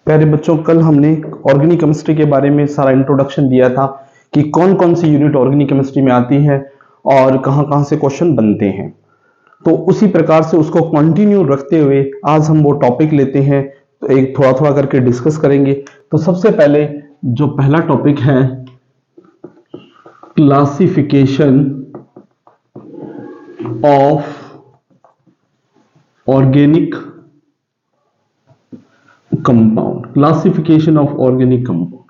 प्यारे बच्चों, कल हमने ऑर्गेनिक केमिस्ट्री के बारे में सारा इंट्रोडक्शन दिया था कि कौन कौन सी यूनिट ऑर्गेनिक केमिस्ट्री में आती है और कहां कहां से क्वेश्चन बनते हैं। तो उसी प्रकार से उसको कंटिन्यू रखते हुए आज हम वो टॉपिक लेते हैं, तो एक थोड़ा थोड़ा करके डिस्कस करेंगे। तो सबसे पहले जो पहला टॉपिक है, classification of organic compound. Classification of organic compound,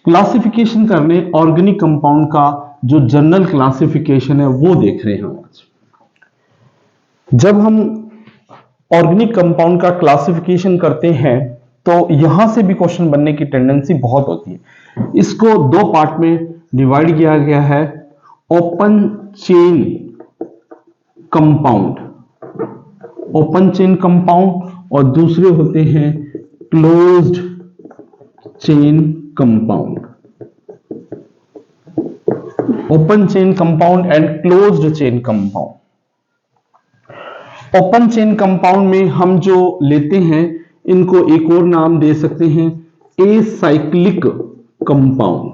classification करने ऑर्गेनिक कंपाउंड का जो जनरल क्लासिफिकेशन है वो देख रहे हैं आज। जब हम ऑर्गेनिक कंपाउंड का क्लासिफिकेशन करते हैं तो यहां से भी क्वेश्चन बनने की टेंडेंसी बहुत होती है। इसको दो पार्ट में डिवाइड किया गया है, open chain compound, open chain compound, और दूसरे होते हैं closed chain compound. Open chain compound and closed chain compound. Open chain compound में हम जो लेते हैं इनको एक और नाम दे सकते हैं, एसाइक्लिक कंपाउंड।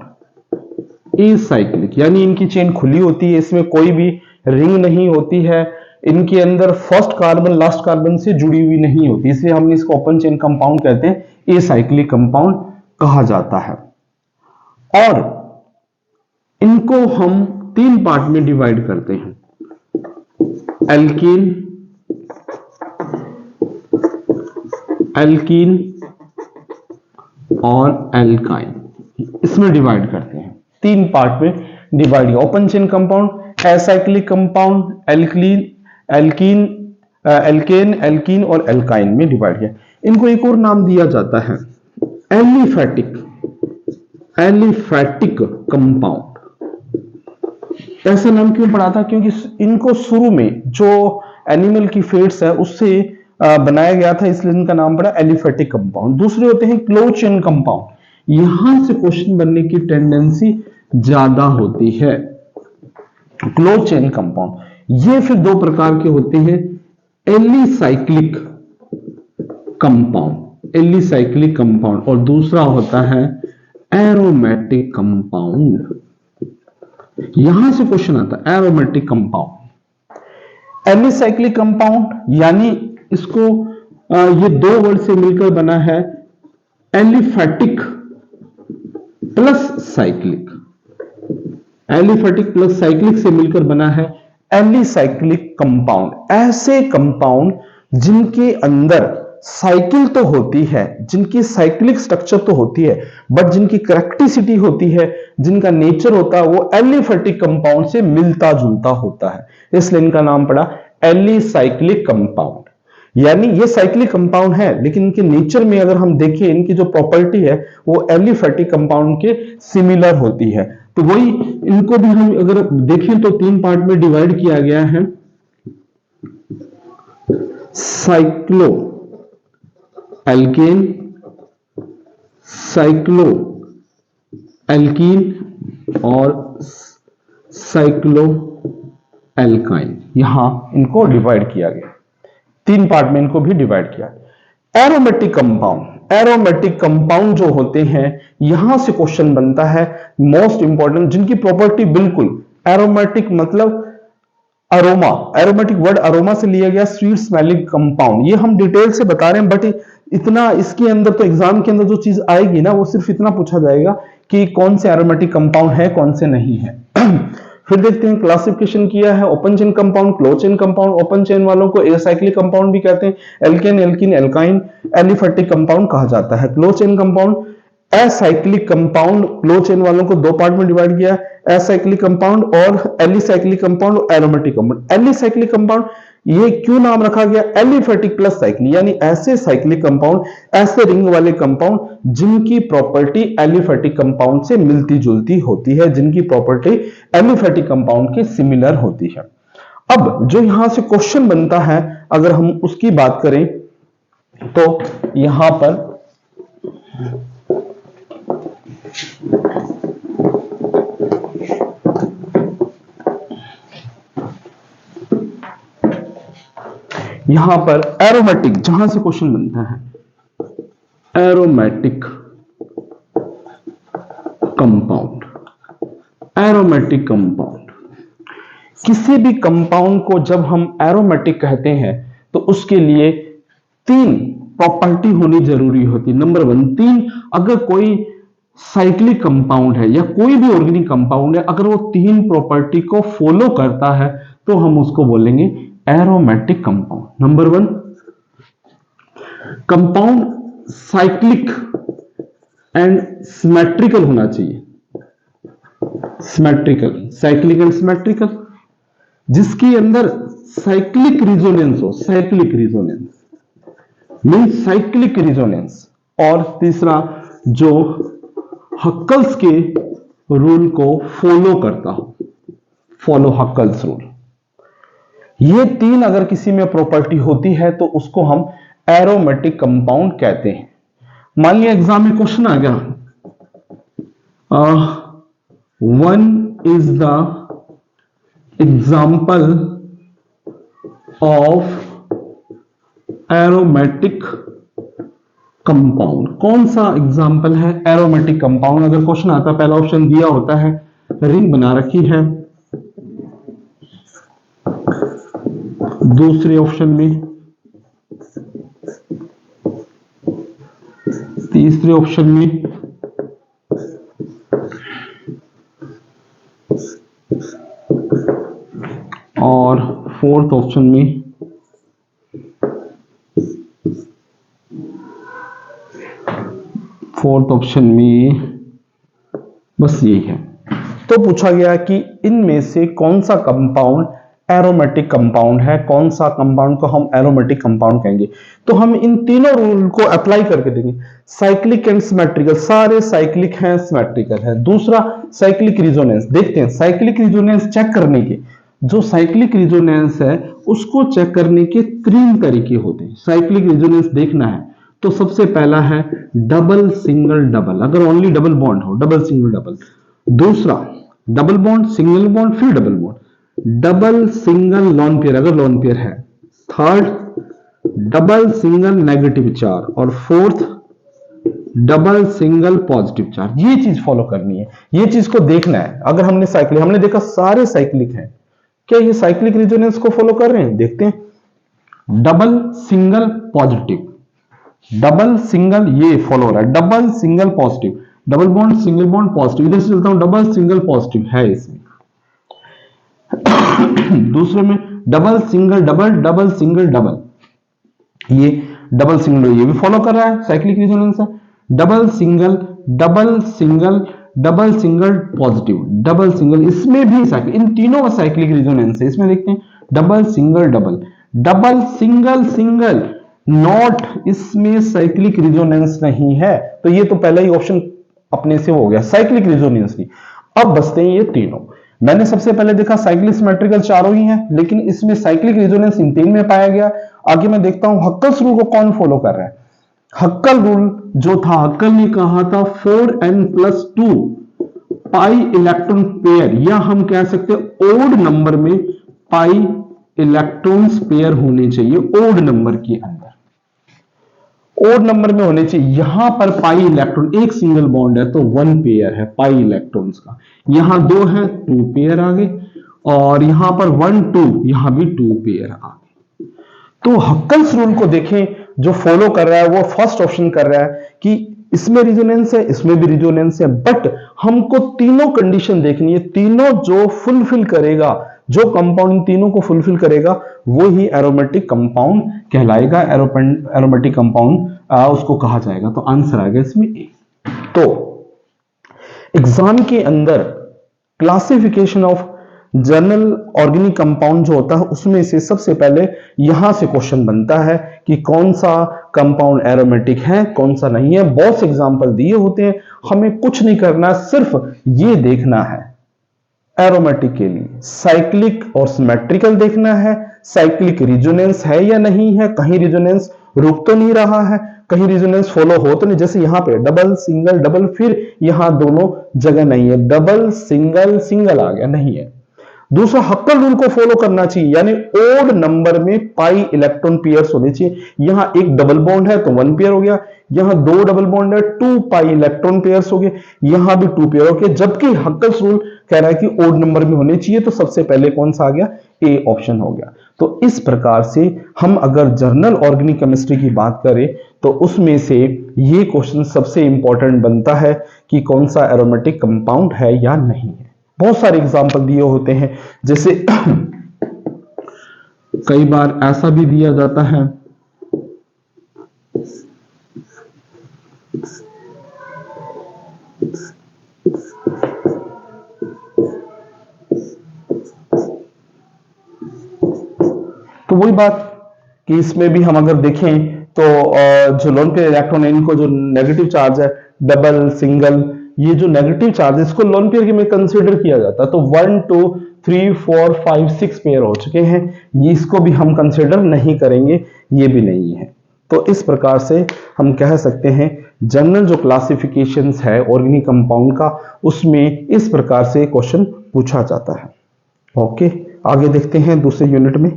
एसाइक्लिक यानी इनकी चेन खुली होती है, इसमें कोई भी रिंग नहीं होती है, इनके अंदर फर्स्ट कार्बन लास्ट कार्बन से जुड़ी हुई नहीं होती, इसलिए हम इसको ओपन चेन कंपाउंड कहते हैं, एसाइक्लिक कंपाउंड कहा जाता है। और इनको हम तीन पार्ट में डिवाइड करते हैं, एल्कीन, एल्कीन और एल्काइन, इसमें डिवाइड करते हैं, तीन पार्ट में डिवाइड किया। Open chain compound, acyclic compound, alkene, alkane, alkene और एल्काइन में डिवाइड किया। इनको एक और नाम दिया जाता है एलिफेटिक, एलिफेटिक कंपाउंड। ऐसा नाम क्यों पड़ा था? क्योंकि इनको शुरू में जो एनिमल की फेट्स है उससे बनाया गया था, इसलिए इनका नाम पड़ा एलिफेटिक कंपाउंड। दूसरे होते हैं क्लोज चेन कंपाउंड, यहां से क्वेश्चन बनने की टेंडेंसी ज्यादा होती है। क्लोज चेन कंपाउंड ये फिर दो प्रकार के होते हैं, एलिसाइक्लिक कंपाउंड, एलिसाइक्लिक कंपाउंड, और दूसरा होता है एरोमेटिक कंपाउंड। यहां से क्वेश्चन आता है एरोमेटिक कंपाउंड। एलिसाइक्लिक कंपाउंड यानी इसको ये दो वर्ड से मिलकर बना है, aliphatic plus cyclic, aliphatic plus cyclic से मिलकर बना है एलिसाइक्लिक कंपाउंड। ऐसे कंपाउंड जिनके अंदर साइकिल तो होती है, जिनकी साइक्लिक स्ट्रक्चर तो होती है, बट जिनकी करैक्टिसिटी होती है, जिनका नेचर होता है वो एलिफेटिक कंपाउंड से मिलता जुलता होता है, इसलिए इनका नाम पड़ा एलिसाइक्लिक कंपाउंड। यानी ये साइक्लिक कंपाउंड है लेकिन इनके नेचर में अगर हम देखें, इनकी जो प्रॉपर्टी है वो एलिफेटिक कंपाउंड के सिमिलर होती है। तो वही इनको भी हम अगर देखें तो तीन पार्ट में डिवाइड किया गया है, साइक्लो एल्केन, साइक्लो एल्कीन और साइक्लो एल्काइन। यहां इनको डिवाइड किया गया, तीन पार्ट में इनको भी डिवाइड किया। एरोमेटिक कंपाउंड, एरोमेटिक कंपाउंड जो होते हैं यहां से क्वेश्चन बनता है मोस्ट इंपॉर्टेंट, जिनकी प्रॉपर्टी बिल्कुल एरोमेटिक मतलब अरोमा, एरोमेटिक वर्ड अरोमा से लिया गया, स्वीट स्मेलिंग कंपाउंड। ये हम डिटेल से बता रहे हैं, बट इतना इसके अंदर तो एग्जाम के अंदर जो चीज आएगी ना वो सिर्फ इतना पूछा जाएगा कि कौन से एरोमेटिक कंपाउंड है कौन से नहीं है। फिर देखते हैं क्लासिफिकेशन किया है, open chain compound, close chain compound. Open chain वालों को एसाइक्लिक कंपाउंड भी कहते हैं, alkane, alkene, alkyne, aliphatic compound कहा जाता है। Close chain compound, acyclic compound, close chain वालों को दो पार्ट में डिवाइड किया, एसाइक्लिक कंपाउंड और एलिसाइक्लिक कंपाउंड और एरोमेटिक कंपाउंड। एलिसाइक्लिक कंपाउंड ये क्यों नाम रखा गया? एलिफेटिक प्लस साइक्लिक, यानी ऐसे साइक्लिक कंपाउंड, ऐसे रिंग वाले कंपाउंड जिनकी प्रॉपर्टी एलिफेटिक कंपाउंड से मिलती जुलती होती है, जिनकी प्रॉपर्टी एलिफेटिक कंपाउंड के सिमिलर होती है। अब जो यहां से क्वेश्चन बनता है अगर हम उसकी बात करें तो यहां पर यहां पर एरोमेटिक, जहां से क्वेश्चन बनता है एरोमेटिक कंपाउंड, एरोमेटिक कंपाउंड। किसी भी कंपाउंड को जब हम एरोमेटिक कहते हैं तो उसके लिए 3 प्रॉपर्टी होनी जरूरी होती। नंबर 1, 3, अगर कोई साइक्लिक कंपाउंड है या कोई भी ऑर्गेनिक कंपाउंड है, अगर वो 3 प्रॉपर्टी को फॉलो करता है तो हम उसको बोलेंगे aromatic compound. Number 1, compound cyclic and symmetrical होना चाहिए। सिमेट्रिकल, साइक्लिक एंड सिमेट्रिकल, जिसके अंदर साइक्लिक रिजोनेंस हो, cyclic resonance means cyclic resonance. और तीसरा, जो हक्कल्स के रूल को फॉलो करता हो, फॉलो हक्कल्स रूल। ये 3 अगर किसी में प्रॉपर्टी होती है तो उसको हम एरोमेटिक कंपाउंड कहते हैं। मान लिया एग्जाम में क्वेश्चन आ गया, 1 is the example of aromatic compound. कौन सा एग्जाम्पल है एरोमेटिक कंपाउंड? अगर क्वेश्चन आता, पहला ऑप्शन दिया होता है रिंग बना रखी है, दूसरे ऑप्शन में, तीसरे ऑप्शन में, और फोर्थ ऑप्शन में। फोर्थ ऑप्शन में बस यही है। तो पूछा गया कि इनमें से कौन सा कंपाउंड एरोमेटिक कंपाउंड है, कौन सा कंपाउंड को हम एरोमेटिक कंपाउंड कहेंगे। तो हम इन तीनों रूल को अप्लाई करके देंगे। साइक्लिक एंड सिमेट्रिकल, सारे साइक्लिक हैं, सिमेट्रिकल है। दूसरा, साइक्लिक रिजोनेंस, देखते हैं साइक्लिक रिजोनेंस चेक करने के, जो साइक्लिक रिजोनेंस है उसको चेक करने के 3 तरीके होते हैं। साइक्लिक रिजोनेंस देखना है तो सबसे पहला है डबल सिंगल डबल, अगर ओनली डबल बॉन्ड हो, डबल सिंगल डबल। दूसरा, डबल बॉन्ड, सिंगल बॉन्ड, फिर double bond. Double single lone pair, अगर लॉन पेयर है। Third, double single negative charge. और fourth, double single positive charge. ये चीज follow करनी है, ये चीज को देखना है। अगर हमने साइक्लिक, हमने देखा सारे साइक्लिक हैं, क्या ये साइक्लिक रिजोनेंस को फॉलो कर रहे हैं? देखते हैं। Double single positive, double single, ये फॉलो हो रहा है। Double single positive, double bond, single bond, positive. इधर से चलता हूं, डबल सिंगल पॉजिटिव है इसमें। दूसरे में double single double, double single double, ये डबल सिंगल, ये भी फॉलो कर रहा है, साइक्लिक रिजोनेंस है। Double single, double single, double single positive, double single, इसमें भी साइक्लिक, इन तीनों का साइक्लिक रिजोनेंस है। इसमें देखते हैं double single double, double single single, not, इसमें साइक्लिक रिजोनेंस नहीं है। तो ये तो पहला ही ऑप्शन अपने से हो गया, साइक्लिक रिजोनेंस नहीं। अब बचते हैं ये तीनों। मैंने सबसे पहले देखा साइक्लिक सिमेट्रिकल चारों ही हैं, लेकिन इसमें साइक्लिक रिजोनेंस इन 3 में पाया गया। आगे मैं देखता हूं हक्कल्स रूल को कौन फॉलो कर रहा है। हक्कल रूल जो था, हक्कल ने कहा था 4n+2 पाई इलेक्ट्रॉन पेयर, या हम कह सकते हैं ओड नंबर में पाई इलेक्ट्रॉन्स पेयर होने चाहिए। ओड नंबर के अंदर, ओड नंबर में होने चाहिए। यहां पर पाई इलेक्ट्रॉन, एक सिंगल बॉन्ड है तो 1 पेयर है पाई इलेक्ट्रॉन्स का, यहां 2 है 2 पेयर आ गए, और यहां पर 1 2, यहां भी 2 पेयर आ गए। तो हक्कल्स रूल को देखें, जो फॉलो कर रहा है वो फर्स्ट ऑप्शन कर रहा है कि इसमें रिजोनेंस है, इसमें भी रिजोनेंस है, बट हमको तीनों कंडीशन देखनी है। तीनों जो फुलफिल करेगा, जो कंपाउंड तीनों को फुलफिल करेगा, वो ही एरोमेटिक कंपाउंड कहलाएगा। एरोमेटिक कंपाउंड उसको कहा जाएगा। तो आंसर आएगा इसमें ए। तो एग्जाम के अंदर classification of general organic compound जो होता है, उसमें से सबसे पहले यहां से क्वेश्चन बनता है कि कौन सा कंपाउंड एरोमेटिक है, कौन सा नहीं है। बहुत से एग्जांपल दिए होते हैं, हमें कुछ नहीं करना, सिर्फ ये देखना है एरोमेटिक के लिए साइक्लिक और सिमेट्रिकल देखना है, साइक्लिक रिजोनेंस है या नहीं है, कहीं रिजोनेंस रुक तो नहीं रहा है, कहीं रिजोनेंस फॉलो हो तो नहीं। जैसे यहां पे डबल सिंगल डबल, फिर यहां दोनों जगह नहीं है, डबल सिंगल सिंगल आ गया, नहीं है। दूसरा हक्कल रूल को फॉलो करना चाहिए, यानी ओड नंबर में पाई इलेक्ट्रॉन पेयर्स होने चाहिए। यहां एक डबल बॉन्ड है तो 1 पेयर हो गया, यहां 2 डबल बॉन्ड है 2 पाई इलेक्ट्रॉन पेयर्स हो गए, यहां भी 2 पेयर हो गए। जबकि हक्कल्स रूल कह रहा है कि ओड नंबर में होने चाहिए, तो सबसे पहले कौन सा आ गया, ए ऑप्शन हो गया। तो इस प्रकार से हम अगर जर्नल ऑर्गेनिक केमिस्ट्री की बात करें तो उसमें से ये क्वेश्चन सबसे इंपॉर्टेंट बनता है कि कौन सा एरोमेटिक कंपाउंड है या नहीं है। बहुत सारे एग्जाम्पल दिए होते हैं, जैसे कई बार ऐसा भी दिया जाता है तो वही बात कि इसमें भी हम अगर देखें तो जो लोन पेयर इलेक्ट्रॉन है, इनको जो नेगेटिव चार्ज है, डबल सिंगल, ये जो नेगेटिव चार्ज है इसको लोन पेयर में कंसीडर किया जाता है। तो 1 2 3 4 5 6 पेयर हो चुके हैं, ये इसको भी हम कंसीडर नहीं करेंगे, ये भी नहीं है। तो इस प्रकार से हम कह सकते हैं जनरल जो क्लासिफिकेशंस है ऑर्गेनिक कंपाउंड का, उसमें इस प्रकार से क्वेश्चन पूछा जाता है। ओके, आगे देखते हैं दूसरे यूनिट में।